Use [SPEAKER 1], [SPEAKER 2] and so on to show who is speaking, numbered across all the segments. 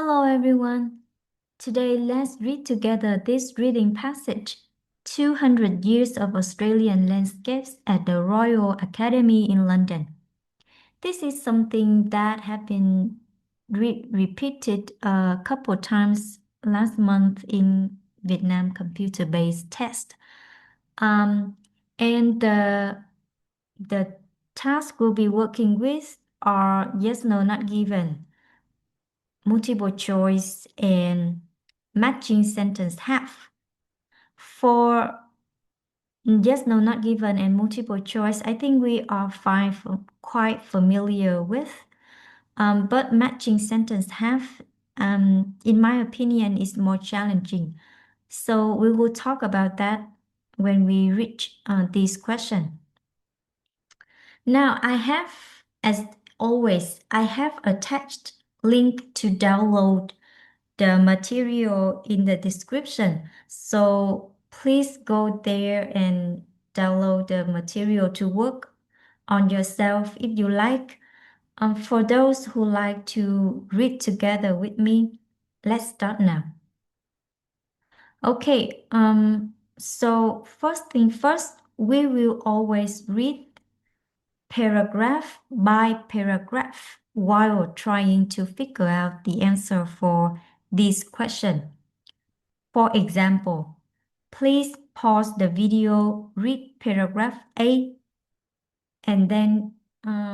[SPEAKER 1] Hello everyone. Today let's read together this reading passage, 200 Years of Australian Landscapes at the Royal Academy in London. This is something that have been repeated a couple times last month in Vietnam computer-based test. And the task we'll be working with are yes, no, not given, multiple choice, and matching sentence have. For yes, no, not given and multiple choice, I think we are quite familiar with. But matching sentence have, in my opinion, is more challenging. So we will talk about that when we reach this question. Now I have, as always, I have attached link to download the material in the description. So please go there and download the material to work on yourself if you like. For those who like to read together with me, let's start now. Okay, so first thing first, we will always read paragraph by paragraph while trying to figure out the answer for this question. For example, please pause the video, read paragraph A, and then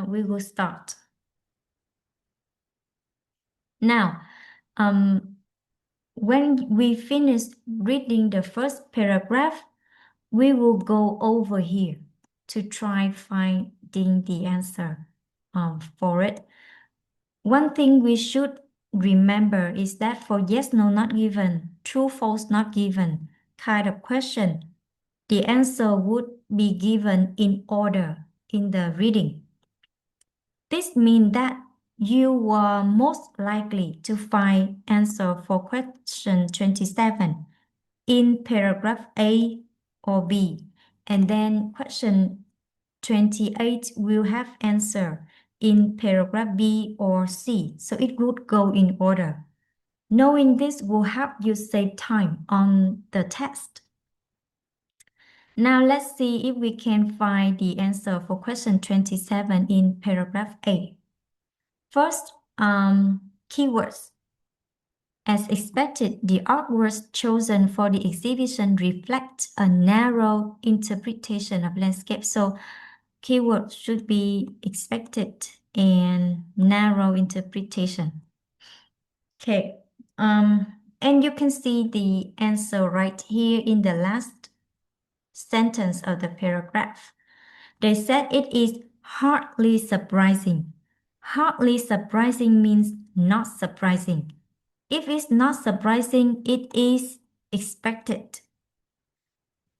[SPEAKER 1] we will start. Now, when we finish reading the first paragraph, we will go over here to try finding the answer for it. One thing we should remember is that for yes, no, not given, true, false, not given kind of question, the answer would be given in order in the reading. This means that you are most likely to find answer for question 27 in paragraph A or B, and then question 28 will have answer in paragraph B or C, so it would go in order. Knowing this will help you save time on the test. Now let's see if we can find the answer for question 27 in paragraph A. First, keywords. As expected, the artworks chosen for the exhibition reflect a narrow interpretation of landscape. So keywords should be expected and narrow interpretation. Okay, and you can see the answer right here in the last sentence of the paragraph. They said it is hardly surprising. Hardly surprising means not surprising. If it's not surprising, it is expected.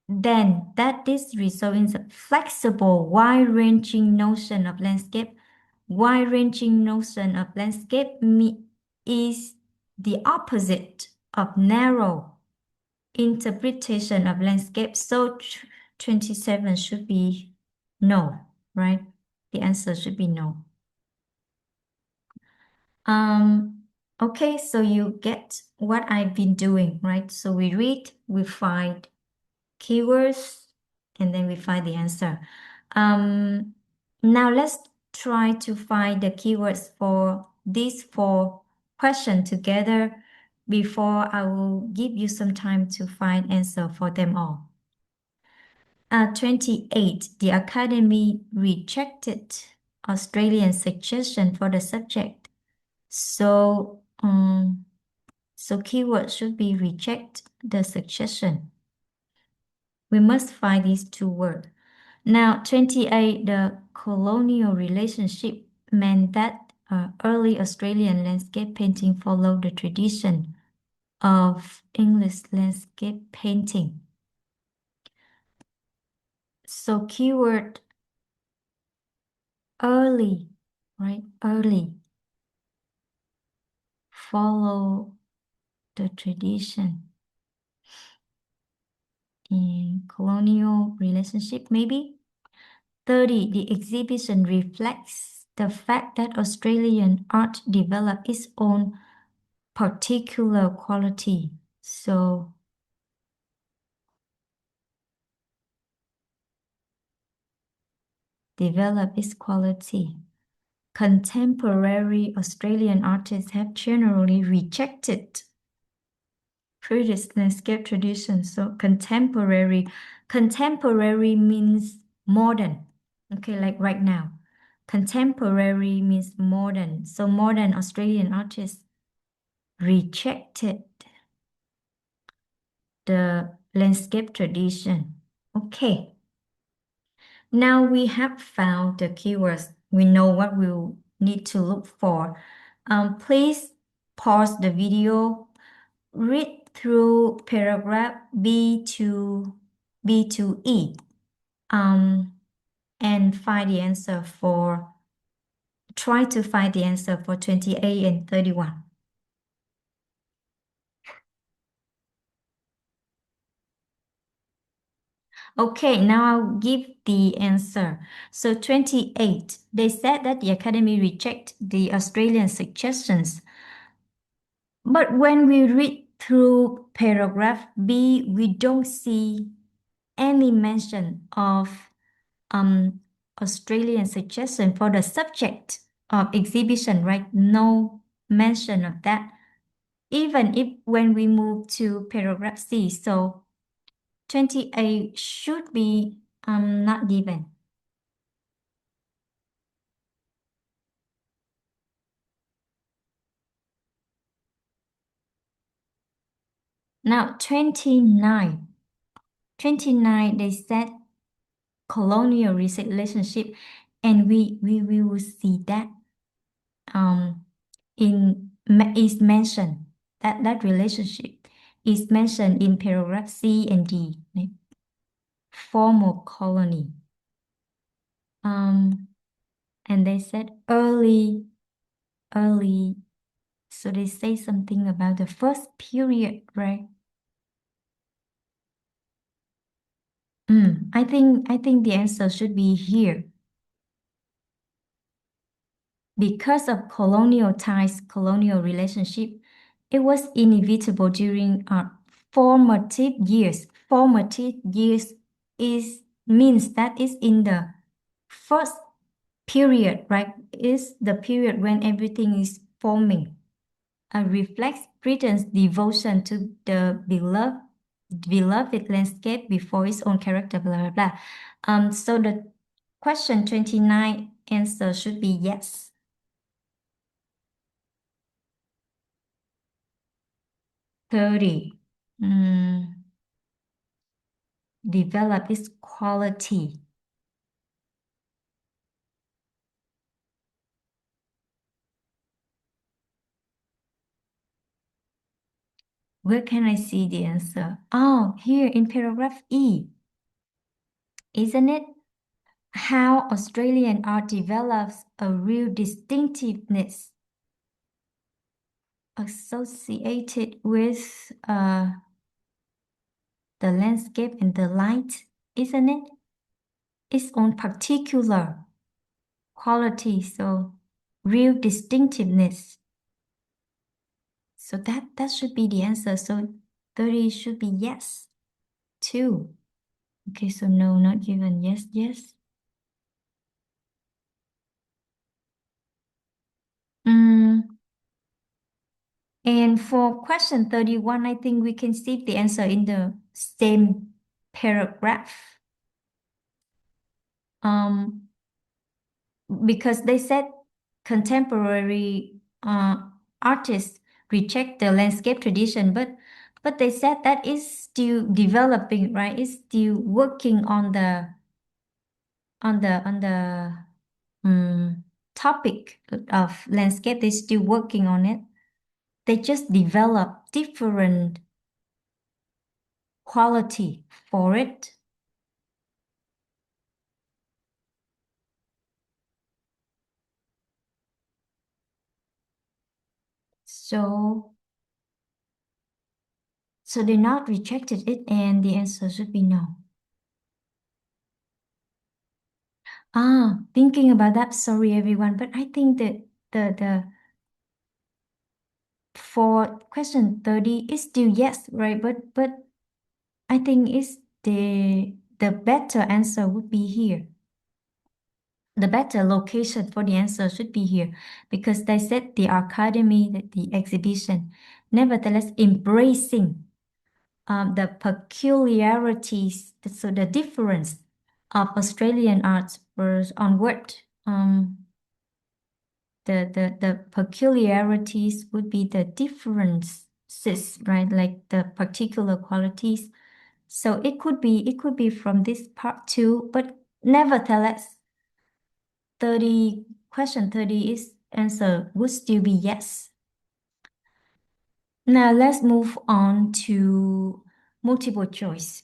[SPEAKER 1] Then that this results in a flexible, wide-ranging notion of landscape. Wide-ranging notion of landscape is the opposite of narrow interpretation of landscape. So 27 should be no, right? The answer should be no. Okay, so you get what I've been doing, right? So we read, we find keywords, and then we find the answer. Now let's try to find the keywords for these four questions together before I will give you some time to find answer for them all. 28, the Academy rejected Australian suggestion for the subject. So, keyword should be reject the suggestion. We must find these two words. Now, 28, the colonial relationship meant that early Australian landscape painting followed the tradition of English landscape painting. So keyword early, right? Early. Follow the tradition in colonial relationship, maybe. 30, the exhibition reflects the fact that Australian art developed its own particular quality. So develop its quality. Contemporary Australian artists have generally rejected previous landscape traditions. So contemporary means modern. Okay, like right now. Contemporary means modern. So modern Australian artists rejected the landscape tradition. Okay. Now we have found the keywords. We know what we'll need to look for. Please pause the video, read through paragraph B to E, and try to find the answer for 28 and 31. Okay, now I'll give the answer. So 28, they said that the Academy reject the Australian suggestions. But when we read through paragraph B, we don't see any mention of Australian suggestion for the subject of exhibition, right? No mention of that. Even if when we move to paragraph C, so 28 should be not given. Now 29. 29, they said colonial relationship, and we will see that is mentioned, that relationship is mentioned in paragraph C and D, right? Formal colony. And they said early, so they say something about the first period, right? I think the answer should be here. Because of colonial ties, colonial relationship, it was inevitable during our formative years. Formative years means that it's in the first period, right? Is the period when everything is forming. Reflects Britain's devotion to the beloved landscape before its own character, blah, blah, blah. So the question 29 answer should be yes. 30. Develop its quality. Where can I see the answer? Oh, here in paragraph E. Isn't it? How Australian art develops a real distinctiveness associated with the landscape and the light, isn't it? Its own particular quality, so real distinctiveness. So that should be the answer. So 30 should be yes. 2. Okay, so no, not given. Yes, yes. And for question 31, I think we can see the answer in the same paragraph. Because they said contemporary artists reject the landscape tradition, but they said that is still developing, right? It's still working on the topic of landscape. They're still working on it. They just develop different quality for it. So they not rejected it, and the answer should be no. Thinking about that, sorry everyone, but I think that for question 30, it's still yes, right? But I think it's the better answer would be here. The better location for the answer should be here because they said the academy, the exhibition. Nevertheless, embracing the peculiarities, so the difference of Australian arts was onward. The peculiarities would be the differences, right? Like the particular qualities. So it could be from this part too, but nevertheless, question 30 is answer would still be yes. Now let's move on to multiple choice.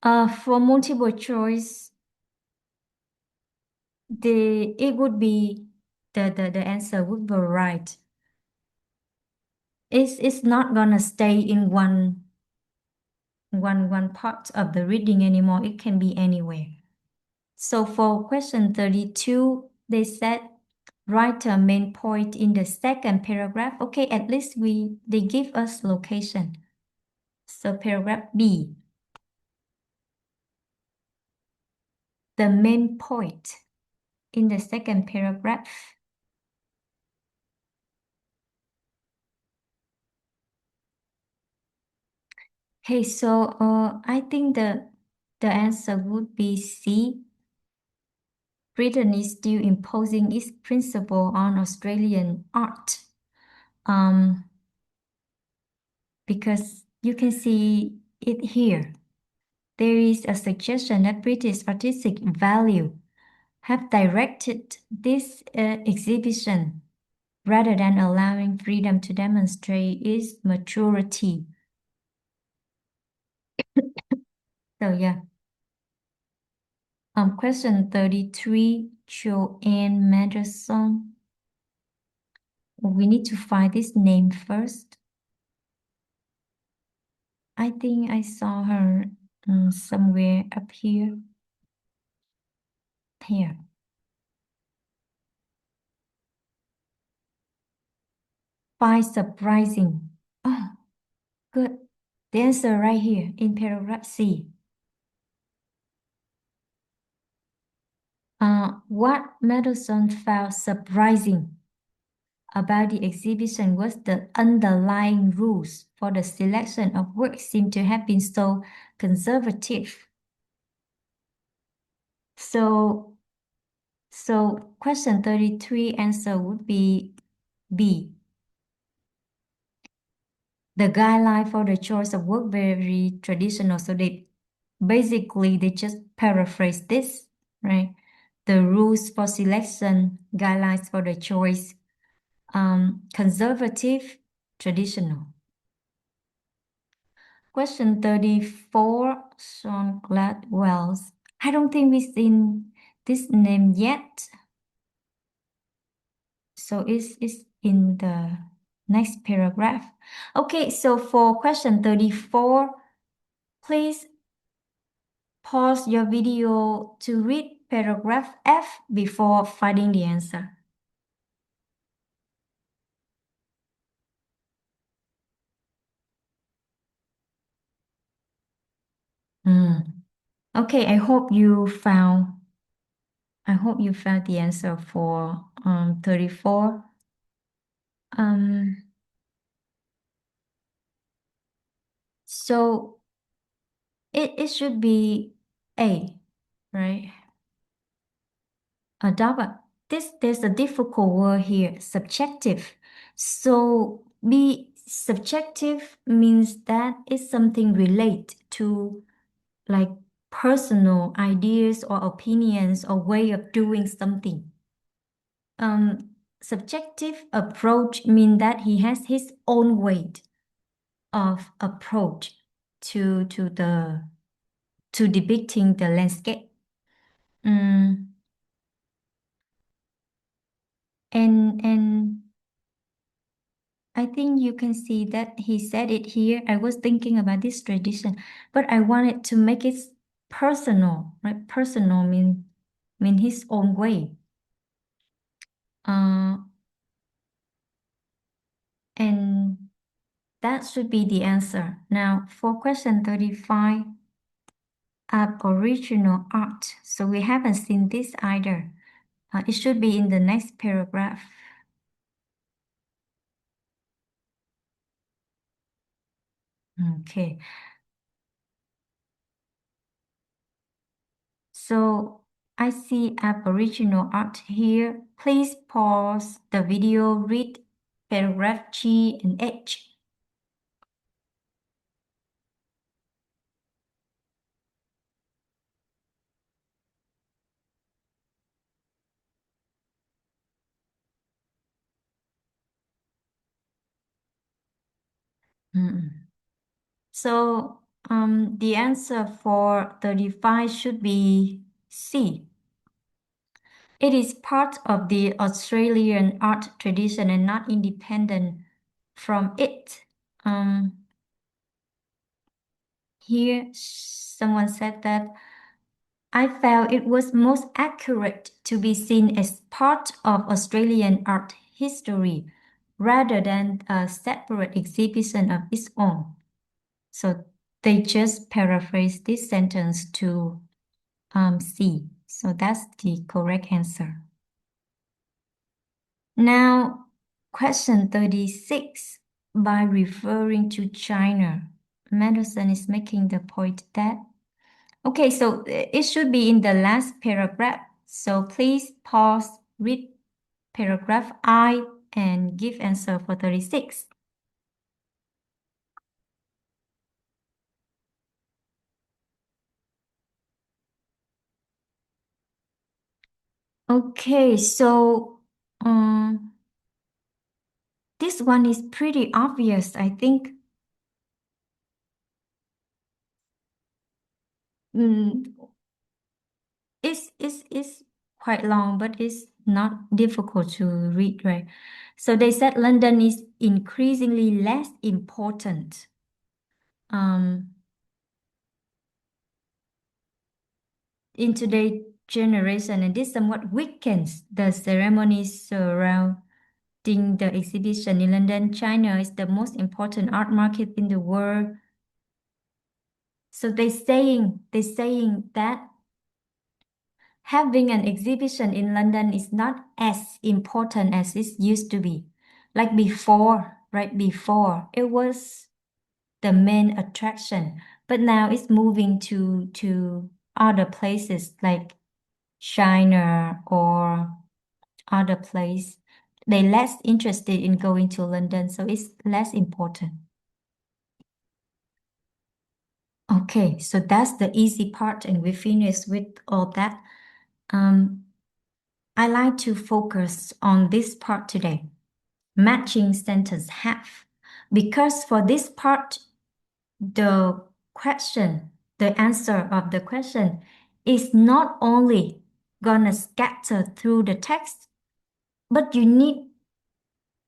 [SPEAKER 1] For multiple choice, it would be the answer would be right. It's not gonna stay in one part of the reading anymore. It can be anywhere. So for question 32, they said write a main point in the second paragraph. Okay, at least they give us location. So paragraph B. The main point in the second paragraph. Okay, so I think the answer would be C. Britain is still imposing its principle on Australian art. Because you can see it here. There is a suggestion that British artistic value have directed this exhibition rather than allowing freedom to demonstrate its maturity. So yeah. Question 33, Joanne Manderson. We need to find this name first. I think I saw her somewhere up here. Here. Find surprising. Oh, good. The answer right here in paragraph C. What Mendelssohn found surprising about the exhibition was the underlying rules for the selection of work seem to have been so conservative. So question 33 answer would be B. The guideline for the choice of work very traditional. So they just paraphrase this, right? The rules for selection, guidelines for the choice, conservative, traditional. Question 34, Sean Gladwell's. I don't think we've seen this name yet. So it's in the next paragraph. Okay, so for question 34, please pause your video to read paragraph F before finding the answer. Okay, I hope you found the answer for 34. So it should be A, right? Double. There's a difficult word here, subjective. So be subjective means that it's something related to like personal ideas or opinions or way of doing something. Subjective approach means that he has his own way of approach to depicting the landscape. And I think you can see that he said it here. I was thinking about this tradition, but I wanted to make it personal, right? Personal mean his own way. that should be the answer. Now, for question 35, Aboriginal art. So we haven't seen this either. It should be in the next paragraph. Okay. So I see Aboriginal art here. Please pause the video, read paragraph G and H. So the answer for 35 should be C. It is part of the Australian art tradition and not independent from it. Here, someone said that I felt it was most accurate to be seen as part of Australian art history rather than a separate exhibition of its own. So they just paraphrase this sentence to C. So that's the correct answer. Now, question 36. By referring to China, Mendelssohn is making the point that, okay, so it should be in the last paragraph. So please pause, read paragraph I, and give answer for 36. Okay, so this one is pretty obvious, I think. It's quite long, but it's not difficult to read, right? So they said London is increasingly less important. In today's generation, and this somewhat weakens the ceremonies surrounding the exhibition in London. China is the most important art market in the world. So they're saying that having an exhibition in London is not as important as it used to be. Like before, right? Before it was the main attraction, but now it's moving to other places like China or other place. They're less interested in going to London, so it's less important. Okay, so that's the easy part, and we finished with all that. I like to focus on this part today, matching sentence have, because for this part, the question, the answer of the question is not only gonna scatter through the text, but you need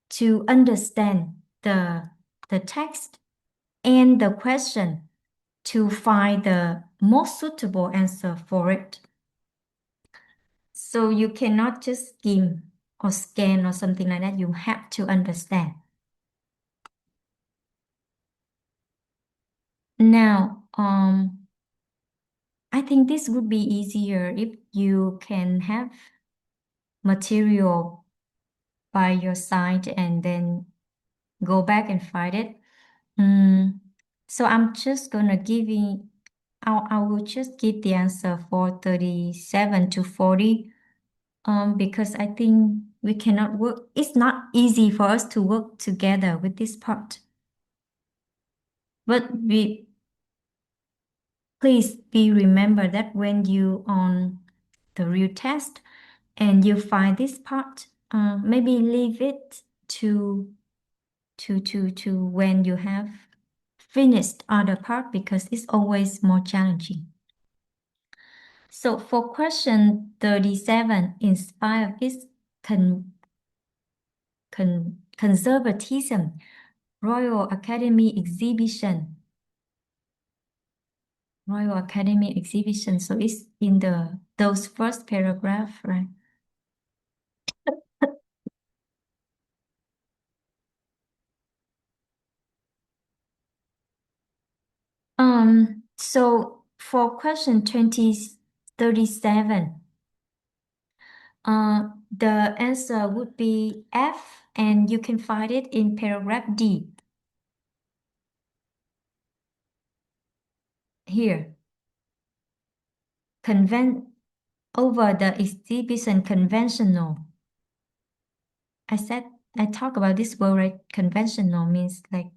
[SPEAKER 1] to understand the text and the question to find the most suitable answer for it. So you cannot just skim or scan or something like that. You have to understand. Now, I think this would be easier if you can have material by your side and then go back and find it. So I'm just gonna I will just give the answer for 37 to 40. Because I think we cannot work. It's not easy for us to work together with this part. But please be remember that when you on the real test and you find this part, maybe leave it to when you have finished other part because it's always more challenging. So for question 37, in spite of its conservatism, Royal Academy exhibition. Royal Academy exhibition. So it's in those first paragraph, right? So for question 2037, the answer would be F, and you can find it in paragraph D. Here, over the exhibition conventional. I talk about this word, right? Conventional means like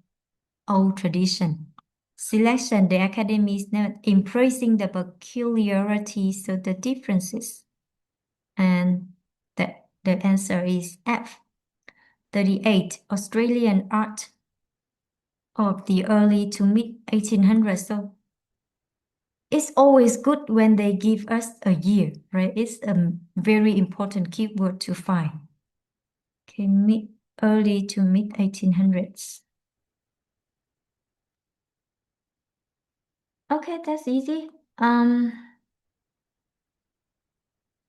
[SPEAKER 1] old tradition. Selection, the academy is not embracing the peculiarities of the differences. And the answer is F. 38, Australian art of the early to mid 1800s. So it's always good when they give us a year, right? It's a very important keyword to find. Okay, early to mid 1800s. Okay, that's easy.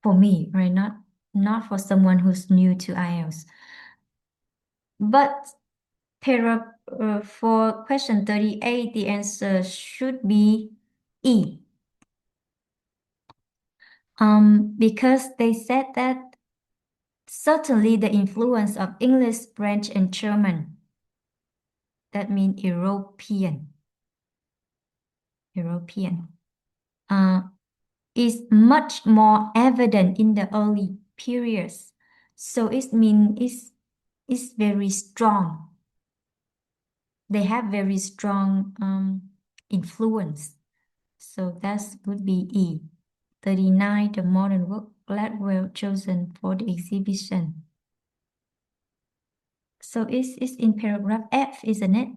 [SPEAKER 1] For me, right? Not for someone who's new to IELTS. But for question 38, the answer should be E. Because they said that certainly the influence of English, French, and German, that means European, uh, is much more evident in the early periods. So it means it's very strong. They have very strong influence. So that would be E. 39, the modern work Gladwell chosen for the exhibition. So it's in paragraph F, isn't it?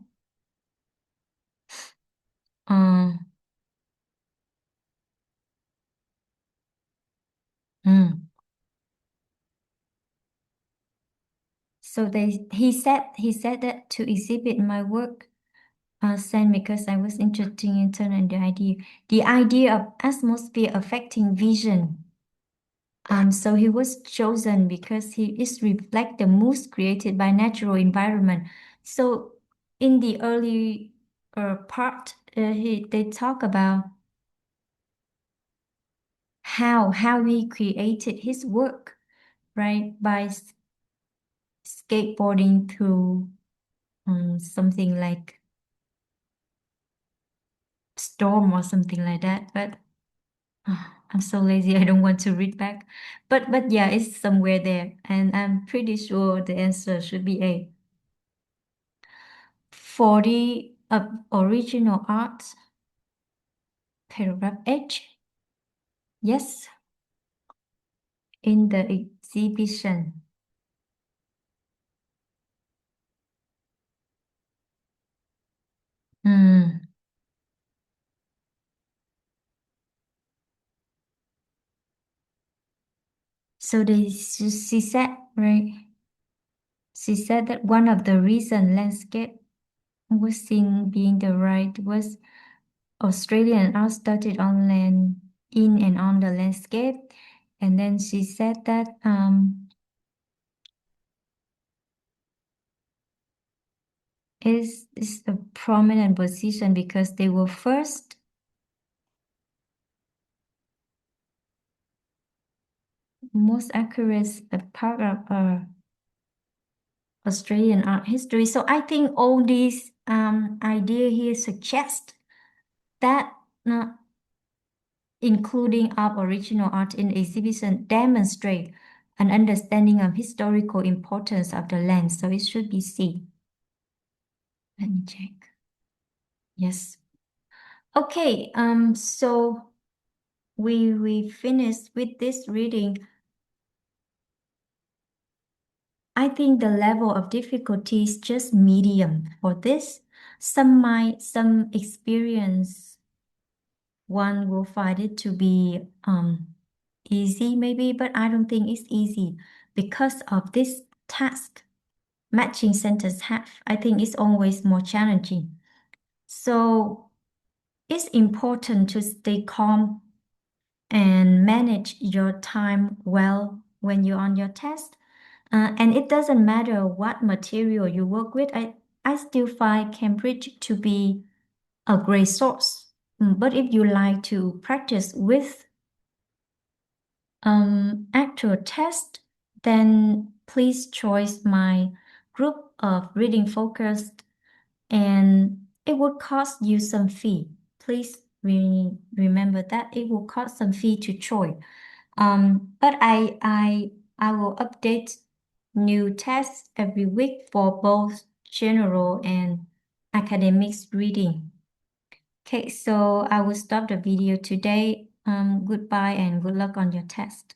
[SPEAKER 1] Mm. So he said that to exhibit my work, sent because I was interested in turning the idea of atmosphere affecting vision. So he was chosen because he is reflect the moods created by natural environment. So in the early part, they talk about how he created his work, right? By skateboarding through something like storm or something like that. But I'm so lazy, I don't want to read back. But yeah, it's somewhere there, and I'm pretty sure the answer should be A. 40 original art, paragraph H. Yes, in the exhibition. Mm. So she said, right? She said that one of the reason landscape was seen being the right was Australian art started on land, in and on the landscape. And then she said that is a prominent position because they were first most accurate part of Australian art history. So I think all these idea here suggest that including of original art in exhibition demonstrate an understanding of historical importance of the land. So it should be C. Let me check. Yes. Okay, so we finished with this reading. I think the level of difficulty is just medium for this. Some experience one will find it to be easy maybe, but I don't think it's easy because of this task. Matching sentence have, I think it's always more challenging. So it's important to stay calm and manage your time well when you're on your test. And it doesn't matter what material you work with. I still find Cambridge to be a great source. But if you like to practice with actual test, then please choose my group of reading focused, and it will cost you some fee. Please remember that it will cost some fee to join. But I will update new tests every week for both general and academics reading. Okay, so I will stop the video today. Goodbye and good luck on your test.